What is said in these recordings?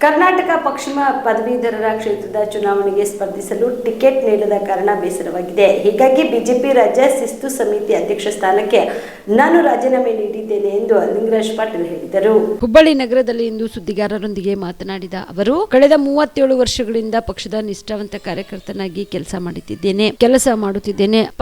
ಕರ್ನಾಟಕ ಪಶ್ಚಿಮ ಪದವೀಧರರ ಕ್ಷೇತ್ರದ ಚುನಾವಣೆಗೆ ಸ್ಪರ್ಧಿಸಲು ಟಿಕೆಟ್ ನೀಡದ ಕಾರಣ ಬೇಸರವಾಗಿದೆ. ಹೀಗಾಗಿ ಬಿಜೆಪಿ ರಾಜ್ಯ ಶಿಸ್ತು ಸಮಿತಿ ಅಧ್ಯಕ್ಷ ಸ್ಥಾನಕ್ಕೆ ನಾನು ರಾಜೀನಾಮೆ ನೀಡಿದ್ದೇನೆ ಎಂದು ಲಿಂಗರಾಜ್ ಪಾಟೀಲ್ ಹೇಳಿದರು. ಹುಬ್ಬಳ್ಳಿ ನಗರದಲ್ಲಿ ಇಂದು ಸುದ್ದಿಗಾರರೊಂದಿಗೆ ಮಾತನಾಡಿದ ಅವರು, ಕಳೆದ 37 ವರ್ಷಗಳಿಂದ ಪಕ್ಷದ ನಿಷ್ಠಾವಂತ ಕಾರ್ಯಕರ್ತನಾಗಿ ಕೆಲಸ ಮಾಡುತ್ತಿದ್ದೇನೆ.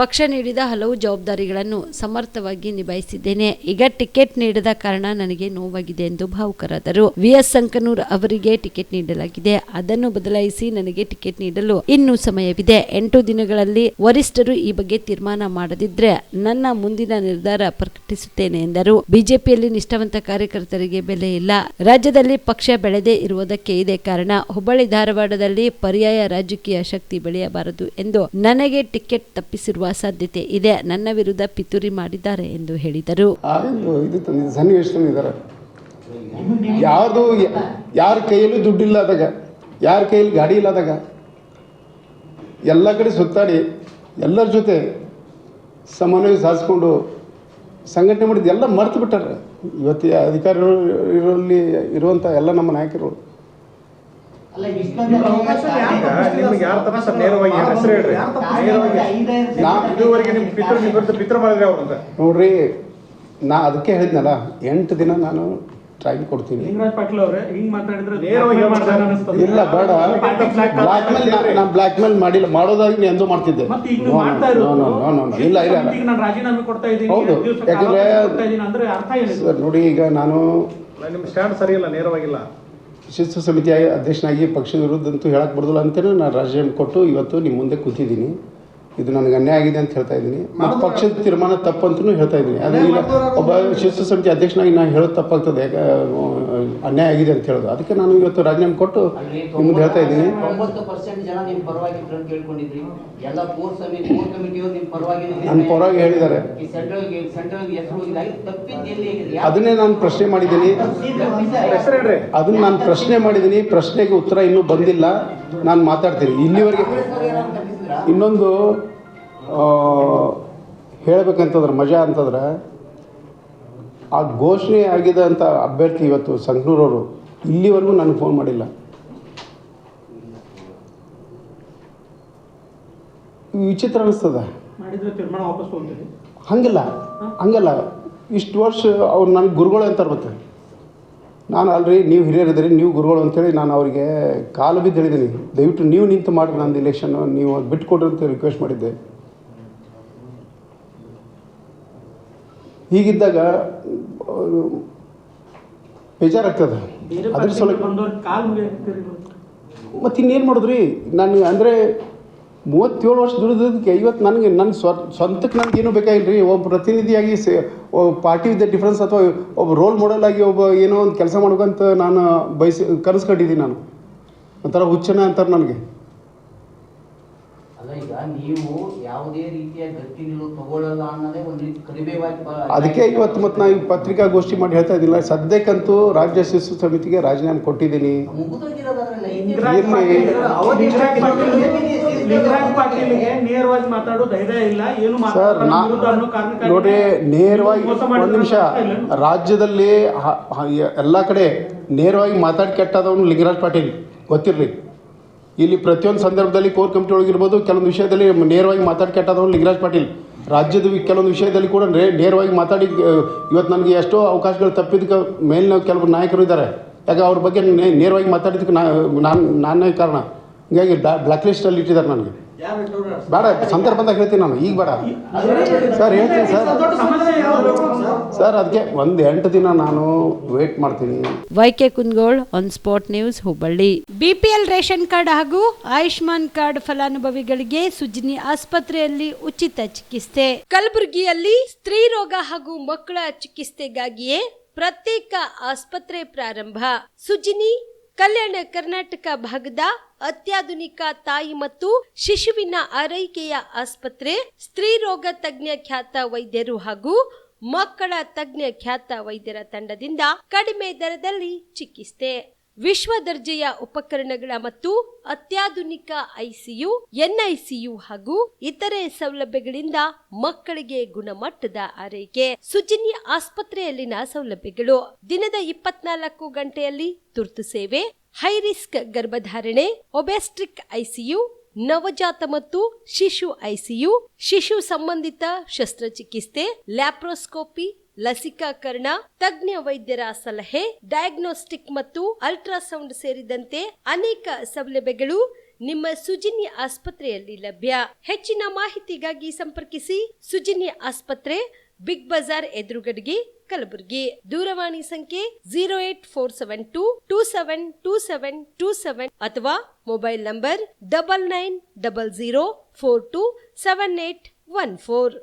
ಪಕ್ಷ ನೀಡಿದ ಹಲವು ಜವಾಬ್ದಾರಿಗಳನ್ನು ಸಮರ್ಥವಾಗಿ ನಿಭಾಯಿಸಿದ್ದೇನೆ. ಈಗ ಟಿಕೆಟ್ ನೀಡದ ಕಾರಣ ನನಗೆ ನೋವಾಗಿದೆ ಎಂದು ಭಾವುಕರಾದರು. ವಿ.ಎಸ್. ಸಂಕನೂರ್ ಅವರಿಗೆ ಟಿಕೆಟ್ ನೀಡಲಾಗಿದೆ. ಅದನ್ನು ಬದಲಾಯಿಸಿ ನನಗೆ ಟಿಕೆಟ್ ನೀಡಲು ಇನ್ನೂ ಸಮಯವಿದೆ. 8 ದಿನಗಳಲ್ಲಿ ವರಿಷ್ಠರು ಈ ಬಗ್ಗೆ ತೀರ್ಮಾನ ಮಾಡದಿದ್ರೆ ನನ್ನ ಮುಂದಿನ ನಿರ್ಧಾರ ಪ್ರಕಟಿಸುತ್ತೇನೆ ಎಂದರು. ಬಿಜೆಪಿಯಲ್ಲಿ ನಿಷ್ಠಾವಂತ ಕಾರ್ಯಕರ್ತರಿಗೆ ಬೆಲೆ ಇಲ್ಲ. ರಾಜ್ಯದಲ್ಲಿ ಪಕ್ಷ ಬೆಳೆದೇ ಇರುವುದಕ್ಕೆ ಇದೇ ಕಾರಣ. ಹುಬ್ಬಳ್ಳಿ ಧಾರವಾಡದಲ್ಲಿ ಪರ್ಯಾಯ ರಾಜಕೀಯ ಶಕ್ತಿ ಬೆಳೆಯಬಾರದು ಎಂದು ನನಗೆ ಟಿಕೆಟ್ ತಪ್ಪಿಸಿರುವ ಸಾಧ್ಯತೆ ಇದೆ. ನನ್ನ ವಿರುದ್ಧ ಪಿತೂರಿ ಮಾಡಿದ್ದಾರೆ ಎಂದು ಹೇಳಿದರು. ಯಾರ ಕೈಯಲ್ಲೂ ದುಡ್ಡಿಲ್ಲದಾಗ, ಯಾರ ಕೈಯಲ್ಲಿ ಗಾಡಿ ಇಲ್ಲದಾಗ ಎಲ್ಲ ಕಡೆ ಸುತ್ತಾಡಿ ಎಲ್ಲರ ಜೊತೆ ಸಮನ್ವಯ ಸಾಧಿಸ್ಕೊಂಡು ಸಂಘಟನೆ ಮಾಡಿದ್ದು ಎಲ್ಲ ಮರ್ತು ಬಿಟ್ಟಾರೆ. ಇವತ್ತು ಅಧಿಕಾರಿಗಳಲ್ಲಿ ಇರುವಂಥ ಎಲ್ಲ ನಮ್ಮ ನಾಯಕರು ನೋಡ್ರಿ, ನಾ ಅದಕ್ಕೆ ಹೇಳಿದ್ನಲ್ಲ, 8 ದಿನ ನಾನು ಟ್ರೈನ್ ಕೊಡ್ತೀನಿ. ಇಲ್ಲ ಬೇಡ, ನಾನು ಬ್ಲ್ಯಾಕ್ ಮೇಲ್ ಮಾಡಿಲ್ಲ, ಮಾಡೋದಾಗಿ ಎಂದೂ ಮಾಡ್ತಿದ್ದೆ. ಇಲ್ಲ ಹೌದು, ಯಾಕಂದ್ರೆ ಸರ್ ನೋಡಿ, ಈಗ ನಾನು ಶಿಸ್ತು ಸಮಿತಿ ಅಧ್ಯಕ್ಷನಾಗಿ ಪಕ್ಷದ ವಿರುದ್ಧ ಅಂತೂ ಹೇಳಕ್ಕೆ ಬರೋದಿಲ್ಲ ಅಂತಲೇ ನಾನು ರಾಜೀನಾಮೆ ಕೊಟ್ಟು ಇವತ್ತು ನಿಮ್ಮ ಮುಂದೆ ಕೂತಿದ್ದೀನಿ. ಇದು ನನಗೆ ಅನ್ಯಾಯ ಆಗಿದೆ ಅಂತ ಹೇಳ್ತಾ ಇದ್ದೀನಿ. ಮತ್ತು ಪಕ್ಷದ ತೀರ್ಮಾನ ತಪ್ಪಂತೂ ಹೇಳ್ತಾ ಇದ್ದೀನಿ. ಅದೇ ಈಗ ಒಬ್ಬ ಶಿಸ್ತು ಸಮಿತಿ ಅಧ್ಯಕ್ಷನಾಗಿ ನಾನು ಹೇಳೋದು ತಪ್ಪಾಗ್ತದೆ, ಯಾಕೆ ಅನ್ಯಾಯ ಆಗಿದೆ ಅಂತ ಹೇಳೋದು. ಅದಕ್ಕೆ ನಾನು ಇವತ್ತು ರಾಜೀನಾಮೆ ಕೊಟ್ಟು ನಿಮ್ಗೆ ಹೇಳ್ತಾ ಇದ್ದೀನಿ. 90% ಜನ ನಿಮ್ಮ ಪರವಾಗಿ ಕೇಳ್ಕೊಂಡಿದ್ರಿ, ಎಲ್ಲ ಕೋರ್ ಕಮಿಟಿಯವರು ನಿಮ್ಮ ಪರವಾಗಿ ನನ್ನ ಪರವಾಗಿ ಹೇಳಿದ್ದಾರೆ. ಅದನ್ನೇ ನಾನು ಪ್ರಶ್ನೆ ಮಾಡಿದ್ದೀನಿ. ಪ್ರಶ್ನೆಗೆ ಉತ್ತರ ಇನ್ನೂ ಬಂದಿಲ್ಲ. ನಾನು ಮಾತಾಡ್ತೀನಿ. ಇಲ್ಲಿವರೆಗೆ ಇನ್ನೊಂದು ಹೇಳಬೇಕಂತಂದ್ರೆ ಮಜಾ ಅಂತಂದ್ರೆ, ಆ ಘೋಷಣೆ ಆಗಿದೆ ಅಂತ ಅಭ್ಯರ್ಥಿ ಇವತ್ತು ಸಂಕನೂರವರು ಇಲ್ಲಿವರೆಗೂ ನನಗೆ ಫೋನ್ ಮಾಡಿಲ್ಲ. ವಿಚಿತ್ರ ಅನ್ನಿಸ್ತದ. ಹಂಗಲ್ಲ ಇಷ್ಟು ವರ್ಷ ಅವ್ರು ನನಗೆ ಗುರುಗಳು ಅಂತಾರೆ. ಮತ್ತೆ ನಾನು ಅಲ್ರಿ, ನೀವು ಹಿರಿಯರಿದ್ದೀರಿ, ನೀವು ಗುರುಗಳು ಅಂತೇಳಿ ನಾನು ಅವರಿಗೆ ಕಾಲು ಬಿದ್ದು ಹೇಳಿದ್ದೀನಿ, ದಯವಿಟ್ಟು ನೀವು ನಿಂತು ಮಾಡಿರಿ ನಂದು ಇಲೆಕ್ಷನ್ನು, ನೀವು ಬಿಟ್ಟುಕೊಡ್ರಿ ಅಂತ ರಿಕ್ವೆಸ್ಟ್ ಮಾಡಿದ್ದೆ. ಹೀಗಿದ್ದಾಗ ಬೇಜಾರಾಗ್ತದೆ. ಅದ್ರ ಸಲುವಾಗಿ ಮತ್ತು ಇನ್ನೇನು ಮಾಡಿದ್ರಿ, ನಾನು ಅಂದರೆ 37 ವರ್ಷ ದುಡಿದಕ್ಕೆ ಇವತ್ತು ನನಗೆ ನನ್ನ ಸ್ವಂತಕ್ಕೆ ನನಗೇನು ಬೇಕಾಗಿಲ್ಲ ರೀ. ಒಬ್ಬ ಪ್ರತಿನಿಧಿಯಾಗಿ ಪಾರ್ಟಿ ವಿತ್ ಡಿಫ್ರೆನ್ಸ್ ಅಥವಾ ಒಬ್ಬ ರೋಲ್ ಮಾಡೆಲ್ ಆಗಿ ಒಬ್ಬ ಏನೋ ಒಂದು ಕೆಲಸ ಮಾಡ್ಬೇಕಂತ ನಾನು ಕನಸು ಕಂಡಿದ್ದೀನಿ. ನಾನು ಒಂಥರ ಹುಚ್ಚನ ಅಂತಾರೆ ನನಗೆ. ಈಗ ನೀವು ಯಾವುದೇ ರೀತಿಯ ಗಟ್ಟಿ ನಿಲುವು ತಗೊಳ್ಳಲ್ಲ ಅನ್ನೋದೇ ಒಂದು ರೀತಿ ಕಡಿಮೆವಾಗಿ. ಅದಕ್ಕೆ ಇವತ್ತು ಮತ್ತು ನಾನು ಪತ್ರಿಕಾಗೋಷ್ಠಿ ಮಾಡಿ ಹೇಳ್ತಾ ಇದ್ದಿಲ್ಲ. ಸದ್ಯಕ್ಕಂತೂ ರಾಜ್ಯ ಶಿಸ್ತು ಸಮಿತಿಗೆ ರಾಜೀನಾಮೆ ಕೊಟ್ಟಿದ್ದೀನಿ. ಸರ್ ನೋಡಿ, ನೇರವಾಗಿ ಒಂದು ನಿಮಿಷ, ರಾಜ್ಯದಲ್ಲಿ ಎಲ್ಲ ಕಡೆ ನೇರವಾಗಿ ಮಾತಾಡಿ ಕೆಟ್ಟದವನು ಲಿಂಗರಾಜ್ ಪಾಟೀಲ್ ಗೊತ್ತಿರಲಿ. ಇಲ್ಲಿ ಪ್ರತಿಯೊಂದು ಸಂದರ್ಭದಲ್ಲಿ ಕೋರ್ ಕಮಿಟಿ ಒಳಗಿರ್ಬೋದು, ಕೆಲವೊಂದು ವಿಷಯದಲ್ಲಿ ನೇರವಾಗಿ ಮಾತಾಡಿ ಕೆಟ್ಟದವನು ಲಿಂಗರಾಜ್ ಪಾಟೀಲ್. ರಾಜ್ಯದ ಕೆಲವೊಂದು ವಿಷಯದಲ್ಲಿ ಕೂಡ ನೇರವಾಗಿ ಮಾತಾಡಿ ಇವತ್ತು ನನಗೆ ಎಷ್ಟೋ ಅವಕಾಶಗಳು ತಪ್ಪಿದ್ದಕ್ಕೆ ಮೇಲಿನ ಕೆಲವರು ನಾಯಕರು ಇದ್ದಾರೆ. ಯಾಕೆ ಅವ್ರ ಬಗ್ಗೆ ನೇರವಾಗಿ ಮಾತಾಡಿದ್ದಕ್ಕೆ ನಾನೇ ಕಾರಣ. ಹೀಗಾಗಿ ಬ್ಲ್ಯಾಕ್ ಲಿಸ್ಟಲ್ಲಿ ಇಟ್ಟಿದ್ದಾರೆ ನನಗೆ. ಬೇಡ, ಸಂದರ್ಭ ಬಂದಾಗ ಹೇಳ್ತೀನಿ ನಾನು, ಈಗ ಬೇಡ ಸರ್, ಹೇಳ್ತೀನಿ ಸರ್. ಅದಕ್ಕೆ 8 ದಿನ ನಾನು ವೇಟ್ ಮಾಡ್ತೀನಿ. YK Kundgol, on spot news, Hubballi. BPL ration card ಹಾಗೂ ಆಯುಷ್ಮಾನ್ ಕಾರ್ಡ್ ಫಲಾನುಭವಿಗಳಿಗೆ ಸುಜಿನಿ ಆಸ್ಪತ್ರೆಯಲ್ಲಿ ಉಚಿತ ಚಿಕಿತ್ಸೆ. ಕಲಬುರಗಿಯಲ್ಲಿ ಸ್ತ್ರೀ ರೋಗ ಹಾಗೂ ಮಕ್ಕಳ ಚಿಕಿತ್ಸೆಗಾಗಿಯೇ ಪ್ರತ್ಯೇಕ ಆಸ್ಪತ್ರೆ ಪ್ರಾರಂಭ. ಸುಜಿನಿ ಕಲ್ಯಾಣ ಕರ್ನಾಟಕ ಭಾಗದ ಅತ್ಯಾಧುನಿಕ ತಾಯಿ ಮತ್ತು ಶಿಶುವಿನ ಆರೈಕೆಯ ಆಸ್ಪತ್ರೆ. ಸ್ತ್ರೀ ರೋಗ ತಜ್ಞ ಖ್ಯಾತ ವೈದ್ಯರು ಹಾಗೂ ಮಕ್ಕಳ ತಜ್ಞ ಖ್ಯಾತ ವೈದ್ಯರ ತಂಡದಿಂದ ಕಡಿಮೆ ದರದಲ್ಲಿ ಚಿಕಿತ್ಸೆ. ವಿಶ್ವ ದರ್ಜೆಯ ಉಪಕರಣಗಳ ಮತ್ತು ಅತ್ಯಾಧುನಿಕ ಐಸಿಯು, ಎನ್ಐಸಿಯು ಹಾಗೂ ಇತರೆ ಸೌಲಭ್ಯಗಳಿಂದ ಮಕ್ಕಳಿಗೆ ಗುಣಮಟ್ಟದ ಆರೈಕೆ. ಸುಜಿನಿ ಆಸ್ಪತ್ರೆಯಲ್ಲಿನ ಸೌಲಭ್ಯಗಳು: ದಿನದ 24 ಗಂಟೆಯಲ್ಲಿ ತುರ್ತು ಸೇವೆ, ಹೈ ರಿಸ್ಕ್ ಗರ್ಭಧಾರಣೆ, ಒಬೆಸ್ಟ್ರಿಕ್ ಐಸಿಯು, ನವಜಾತ ಮತ್ತು ಶಿಶು ಐಸಿಯು, ಶಿಶು ಸಂಬಂಧಿತ ಶಸ್ತ್ರಚಿಕಿತ್ಸೆ, ಲ್ಯಾಪ್ರೋಸ್ಕೋಪಿ, ಲಸಿಕಾಕರಣ, ತಜ್ಞ ವೈದ್ಯರ ಸಲಹೆ, ಡಯಾಗ್ನೋಸ್ಟಿಕ್ ಮತ್ತು ಅಲ್ಟ್ರಾಸೌಂಡ್ ಸೇರಿದಂತೆ ಅನೇಕ ಸೌಲಭ್ಯಗಳು ನಿಮ್ಮ ಸುಜಿನ್ಯ ಆಸ್ಪತ್ರೆಯಲ್ಲಿ ಲಭ್ಯ. ಹೆಚ್ಚಿನ ಮಾಹಿತಿಗಾಗಿ ಸಂಪರ್ಕಿಸಿ ಸುಜಿನ್ಯ ಆಸ್ಪತ್ರೆ, ಬಿಗ್ ಬಜಾರ್ ಎದುರುಗಡೆಗೆ, ಕಲಬುರಗಿ. ದೂರವಾಣಿ ಸಂಖ್ಯೆ 08472272727 ಅಥವಾ ಮೊಬೈಲ್ ನಂಬರ್ 9900427814.